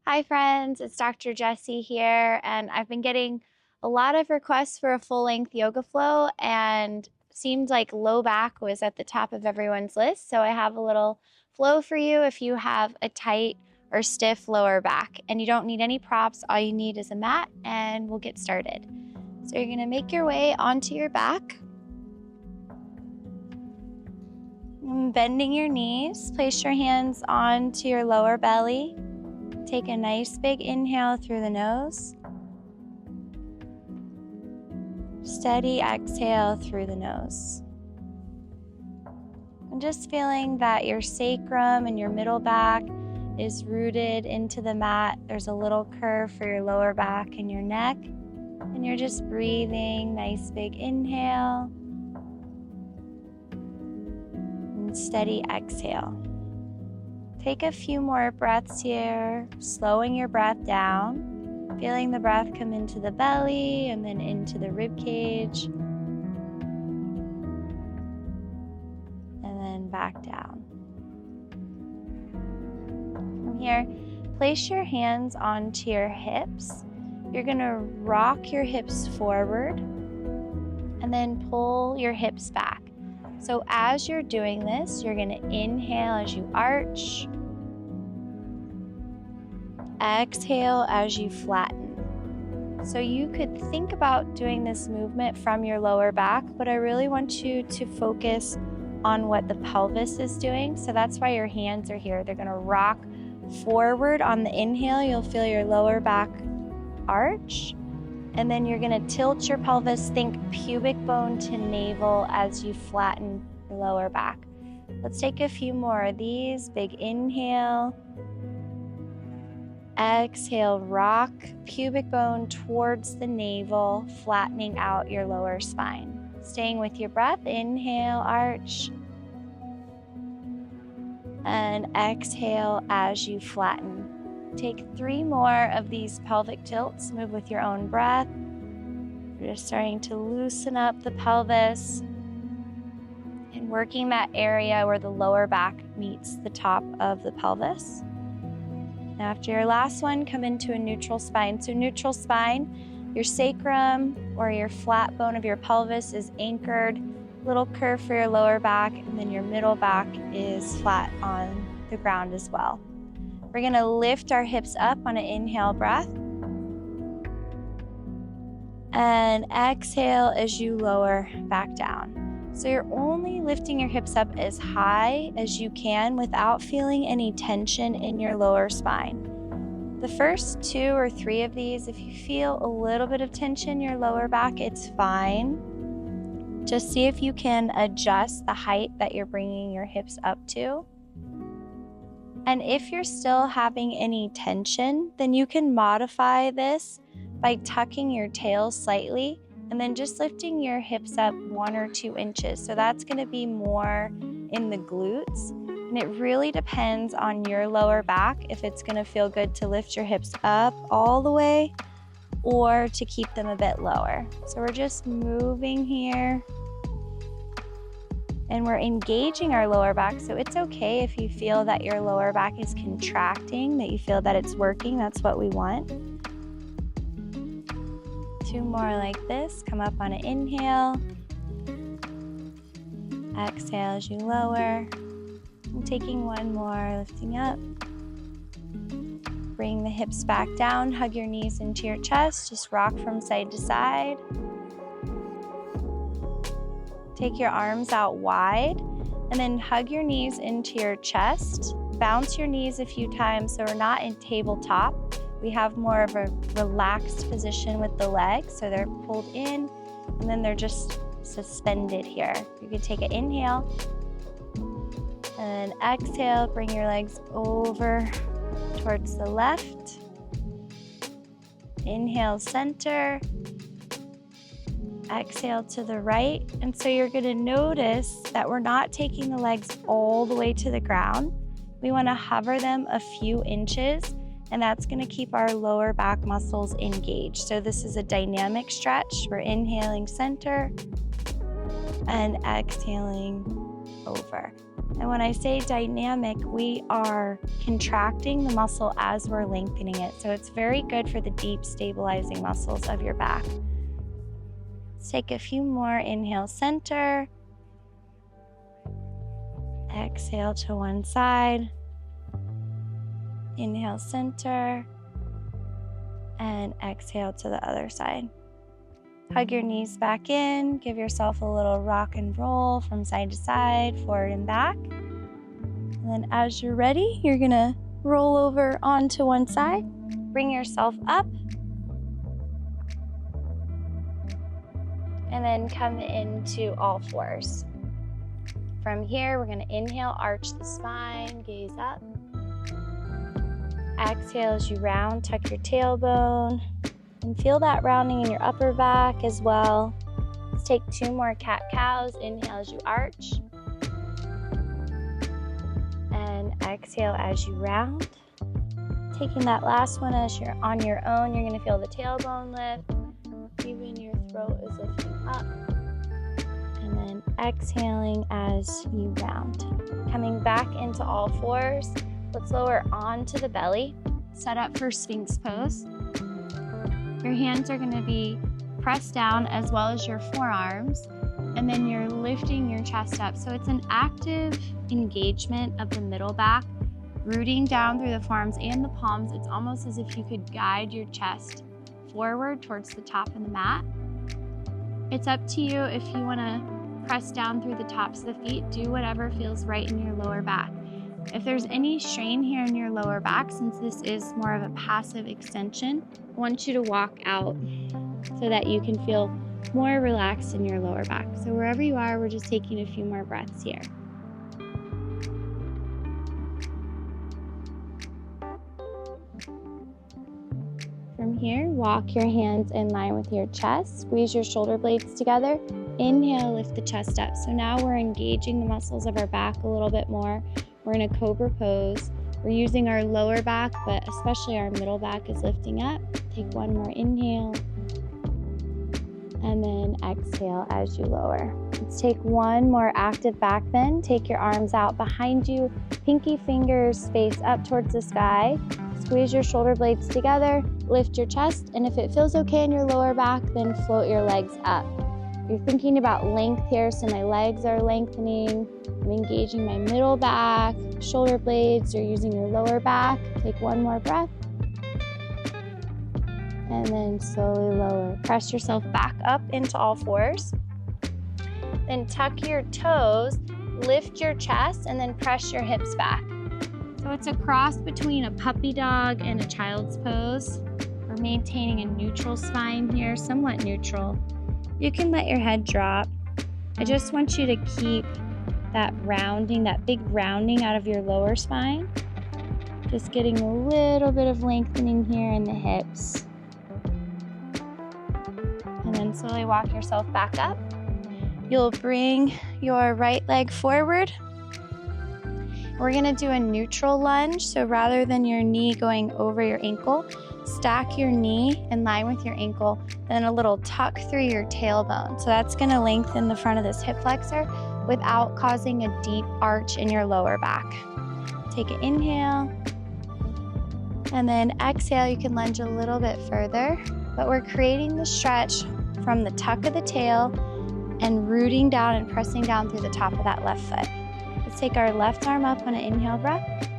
Hi friends, it's Dr. Jessie here, and I've been getting a lot of requests for a full-length yoga flow, and seemed like low back was at the top of everyone's list, so I have a little flow for you if you have a tight or stiff lower back. And you don't need any props, all you need is a mat, and we'll get started. So you're gonna make your way onto your back. Bending your knees, place your hands onto your lower belly. Take a nice big inhale through the nose. Steady exhale through the nose. And just feeling that your sacrum and your middle back is rooted into the mat. There's a little curve for your lower back and your neck. And you're just breathing, nice big inhale. And steady exhale. Take a few more breaths here, slowing your breath down, feeling the breath come into the belly and then into the rib cage, and then back down. From here, place your hands onto your hips. You're gonna rock your hips forward and then pull your hips back. So as you're doing this, you're gonna inhale as you arch, exhale as you flatten. So you could think about doing this movement from your lower back, but I really want you to focus on what the pelvis is doing. So that's why your hands are here. They're gonna rock forward on the inhale. You'll feel your lower back arch. And then you're gonna tilt your pelvis, think pubic bone to navel as you flatten your lower back. Let's take a few more of these. Big inhale. Exhale, rock pubic bone towards the navel, flattening out your lower spine. Staying with your breath, inhale, arch. And exhale as you flatten. Take 3 more of these pelvic tilts. Move with your own breath. You're just starting to loosen up the pelvis and working that area where the lower back meets the top of the pelvis. Now after your last one, come into a neutral spine. So neutral spine, your sacrum or your flat bone of your pelvis is anchored, little curve for your lower back, and then your middle back is flat on the ground as well. We're gonna lift our hips up on an inhale breath. And exhale as you lower back down. So you're only lifting your hips up as high as you can without feeling any tension in your lower spine. The first 2 or 3 of these, if you feel a little bit of tension in your lower back, it's fine. Just see if you can adjust the height that you're bringing your hips up to. And if you're still having any tension, then you can modify this by tucking your tail slightly and then just lifting your hips up 1 or 2 inches. So that's gonna be more in the glutes. And it really depends on your lower back if it's gonna feel good to lift your hips up all the way or to keep them a bit lower. So we're just moving here. And we're engaging our lower back, so it's okay if you feel that your lower back is contracting, that you feel that it's working. That's what we want. 2 more like this. Come up on an inhale. Exhale as you lower. And taking 1 more, lifting up. Bring the hips back down, hug your knees into your chest, just rock from side to side. Take your arms out wide and then hug your knees into your chest. Bounce your knees a few times so we're not in tabletop. We have more of a relaxed position with the legs, so they're pulled in and then they're just suspended here. You can take an inhale and exhale, bring your legs over towards the left. Inhale, center. Exhale to the right. And so you're gonna notice that we're not taking the legs all the way to the ground. We wanna hover them a few inches, and that's gonna keep our lower back muscles engaged. So this is a dynamic stretch. We're inhaling center and exhaling over. And when I say dynamic, we are contracting the muscle as we're lengthening it. So it's very good for the deep stabilizing muscles of your back. Let's take a few more. Inhale, center. Exhale to one side. Inhale, center. And exhale to the other side. Hug your knees back in. Give yourself a little rock and roll from side to side, forward and back. And then as you're ready, you're gonna roll over onto one side. Bring yourself up. And then come into all fours. From here, we're gonna inhale, arch the spine, gaze up. Exhale as you round, tuck your tailbone, and feel that rounding in your upper back as well. Let's take 2 more cat-cows. Inhale as you arch. And exhale as you round. Taking that last one as you're on your own, you're gonna feel the tailbone lift. Even your throat is lifting up. And then exhaling as you round. Coming back into all fours. Let's lower onto the belly. Set up for Sphinx pose. Your hands are going to be pressed down as well as your forearms, and then you're lifting your chest up. So it's an active engagement of the middle back, rooting down through the forearms and the palms. It's almost as if you could guide your chest forward towards the top of the mat. It's up to you if you want to press down through the tops of the feet. Do whatever feels right in your lower back. If there's any strain here in your lower back, since this is more of a passive extension, I want you to walk out so that you can feel more relaxed in your lower back. So wherever you are, we're just taking a few more breaths here. From here, walk your hands in line with your chest. Squeeze your shoulder blades together. Inhale, lift the chest up. So now we're engaging the muscles of our back a little bit more. We're in a cobra pose. We're using our lower back, but especially our middle back is lifting up. Take one more inhale. And then exhale as you lower. Let's take one more active back bend. Take your arms out behind you. Pinky fingers face up towards the sky. Squeeze your shoulder blades together. Lift your chest. And if it feels okay in your lower back, then float your legs up. You're thinking about length here, so my legs are lengthening. I'm engaging my middle back, shoulder blades. You're using your lower back. Take one more breath. And then slowly lower. Press yourself back up into all fours. Then tuck your toes, lift your chest, and then press your hips back. So it's a cross between a puppy dog and a child's pose. We're maintaining a neutral spine here, somewhat neutral. You can let your head drop. I just want you to keep that rounding, that big rounding out of your lower spine. Just getting a little bit of lengthening here in the hips. And then slowly walk yourself back up. You'll bring your right leg forward. We're gonna do a neutral lunge. So rather than your knee going over your ankle, stack your knee in line with your ankle, then a little tuck through your tailbone. So that's gonna lengthen the front of this hip flexor without causing a deep arch in your lower back. Take an inhale, and then exhale. You can lunge a little bit further, but we're creating the stretch from the tuck of the tail and rooting down and pressing down through the top of that left foot. Let's take our left arm up on an inhale breath.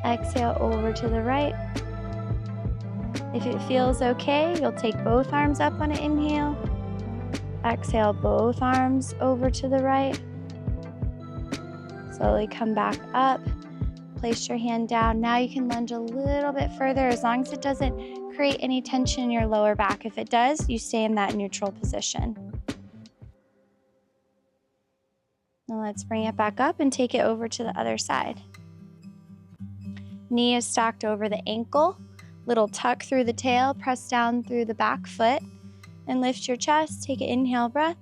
Exhale over to the right. If it feels okay, you'll take both arms up on an inhale. Exhale both arms over to the right. Slowly come back up. Place your hand down. Now you can lunge a little bit further as long as it doesn't create any tension in your lower back. If it does, you stay in that neutral position. Now let's bring it back up and take it over to the other side. Knee is stacked over the ankle. Little tuck through the tail, press down through the back foot, and lift your chest. Take an inhale breath.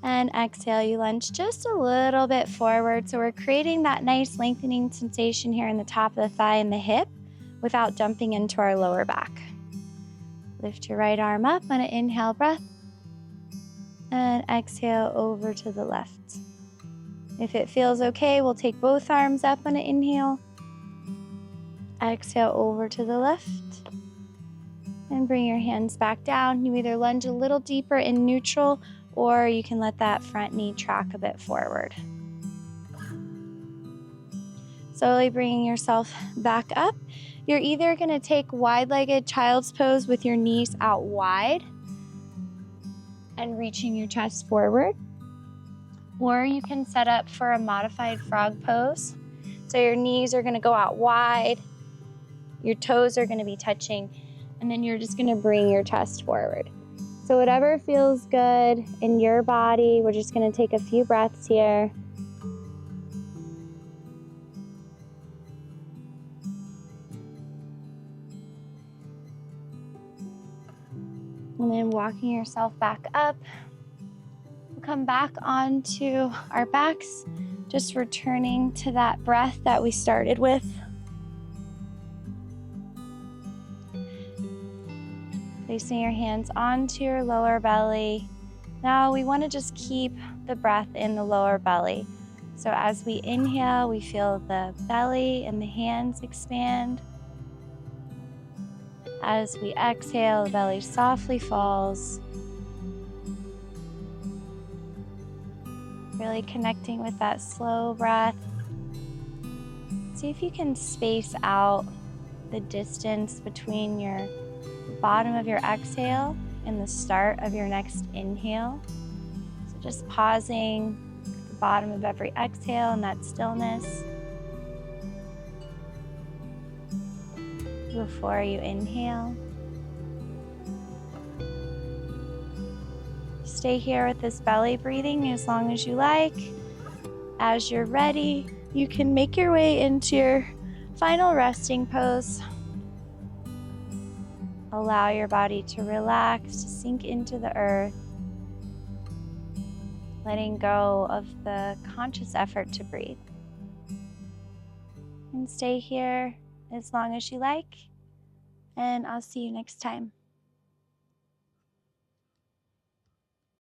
And exhale, you lunge just a little bit forward. So we're creating that nice lengthening sensation here in the top of the thigh and the hip without dumping into our lower back. Lift your right arm up on an inhale breath. And exhale over to the left. If it feels okay, we'll take both arms up on an inhale. Exhale over to the left. And bring your hands back down. You either lunge a little deeper in neutral, or you can let that front knee track a bit forward. Slowly bringing yourself back up. You're either going to take wide-legged child's pose with your knees out wide and reaching your chest forward, or you can set up for a modified frog pose. So your knees are going to go out wide, your toes are going to be touching, and then you're just going to bring your chest forward. So whatever feels good in your body, we're just going to take a few breaths here. And then walking yourself back up. We'll come back onto our backs, just returning to that breath that we started with. Placing your hands onto your lower belly. Now we want to just keep the breath in the lower belly. So as we inhale, we feel the belly and the hands expand. As we exhale, the belly softly falls. Really connecting with that slow breath. See if you can space out the distance between the bottom of your exhale and the start of your next inhale. So just pausing at the bottom of every exhale in that stillness before you inhale. Stay here with this belly breathing as long as you like. As you're ready, you can make your way into your final resting pose. Allow your body to relax, to sink into the earth, letting go of the conscious effort to breathe. And stay here as long as you like, and I'll see you next time.